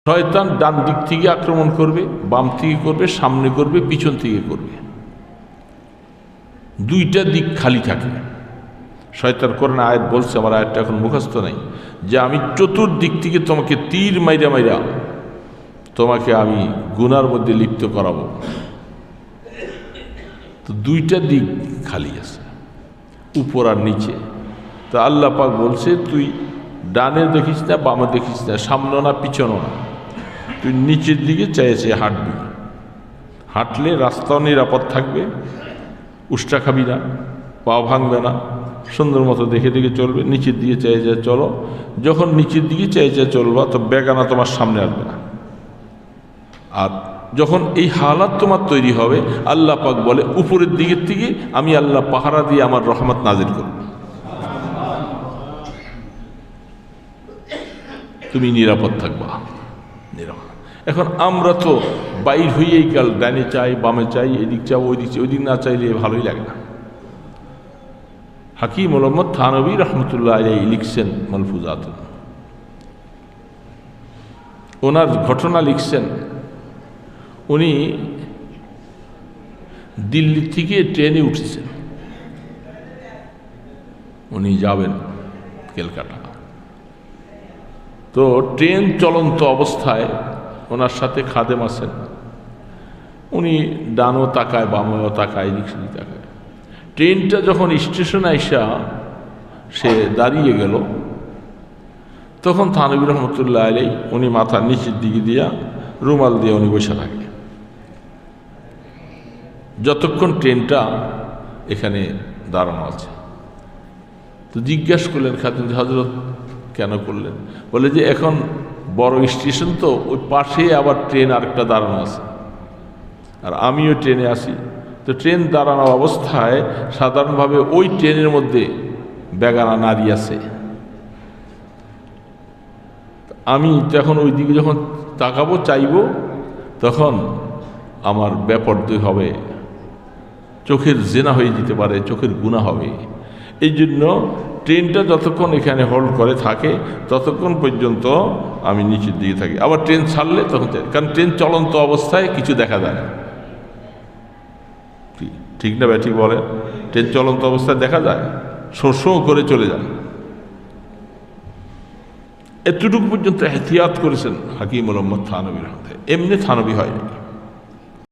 শয়তান ডান দিক থেকে আক্রমণ করবে, বাম থেকে করবে, সামনে করবে, পিছন থেকে করবে, দুইটা দিক খালি থাকে। শয়তান কোরআন আয়াত বলছে, আমার আয়াতটা এখন মুখস্থ নাই, যে আমি চতুর্দিক থেকে তোমাকে তীর মাইরা মাইরা তোমাকে আমি গুনার মধ্যে লিপ্ত করাবো। তো দুইটা দিক খালি আছে, উপর আর নিচে। তো আল্লাহ পাক বলছে, তুই ডানে দেখিস না, বামে দেখিস না, সামনে না পিছনও না, তুই নিচের দিকে চেয়ে হাঁটবি। হাঁটলে রাস্তাও নিরাপদ থাকবে, উষ্টা খাবি না, পা ভাঙবে না, সুন্দর মতো দেখে দেখে চলবে। নিচের দিকে চেয়ে চলো, যখন নিচের দিকে চেয়ে চলবা তো বেগানা তোমার সামনে আসবে না। আর যখন এই হালাত তোমার তৈরি হবে, আল্লাহ পাক বলে উপরের দিকের থেকে আমি আল্লাহ পাহারা দিয়ে আমার রহমত নাজিল করব, তুমি নিরাপদ থাকবা। নিরাপদ। এখন আমরা তো বাইর হইয়েই কাল ডানে চাই, বামে চাই, এদিক চাই, ওই দিক চাই, ওই দিক না চাইলে ভালোই লাগে না। হাকিম মোহাম্মদ থানভী রহমতুল্লাহ আলাইহি লিখছেন মালফুজাত, ওনার ঘটনা লিখছেন, উনি দিল্লি থেকে ট্রেনে উঠেছেন, উনি যাবেন ক্যালকাটা। তো ট্রেন চলন্ত অবস্থায় ওনার সাথে খাদেম আছেন, উনি ডানও তাকায়, বামও তাকায়, এদিক সেদিক তাকায়। ট্রেনটা যখন স্টেশনে আইসা সে দাঁড়িয়ে গেল, তখন থানভী রহমতুল্লাহ আলাইহি উনি মাথা নিচের দিকে দিয়া রুমাল দিয়ে উনি বসে থাকে, যতক্ষণ ট্রেনটা এখানে দাঁড়ানো আছে। তো জিজ্ঞাসা করলেন খাদেম, হযরত কেন করলেন? বলে যে এখন বড় স্টেশন তো, ওই পাশে আবার ট্রেন আরেকটা দাঁড়ানো আছে, আর আমিও ট্রেনে আসি। তো ট্রেন দাঁড়ানো অবস্থায় সাধারণভাবে ওই ট্রেনের মধ্যে বেগানা নারী আছে, আমি তখন ওই দিকে যখন তাকাবো চাইব, তখন আমার বেপরদই হবে, চোখের জেনা হয়ে যেতে পারে, চোখের গুনাহ হবে। এই জন্য ট্রেনটা যতক্ষণ এখানে হোল্ড করে থাকে ততক্ষণ পর্যন্ত আমি নিচের দিকে থাকি। আবার ট্রেন ছাড়লে তখন, কারণ ট্রেন চলন্ত অবস্থায় কিছু দেখা যায় না, ঠিক না ব্যাঠিক বলে? ট্রেন চলন্ত অবস্থায় দেখা যায়, শো করে চলে যায়। এতটুকু পর্যন্ত এহতিয়াত করেছেন হাকিম মোহাম্মদ থানভী। এমনি থানভী হয়নি।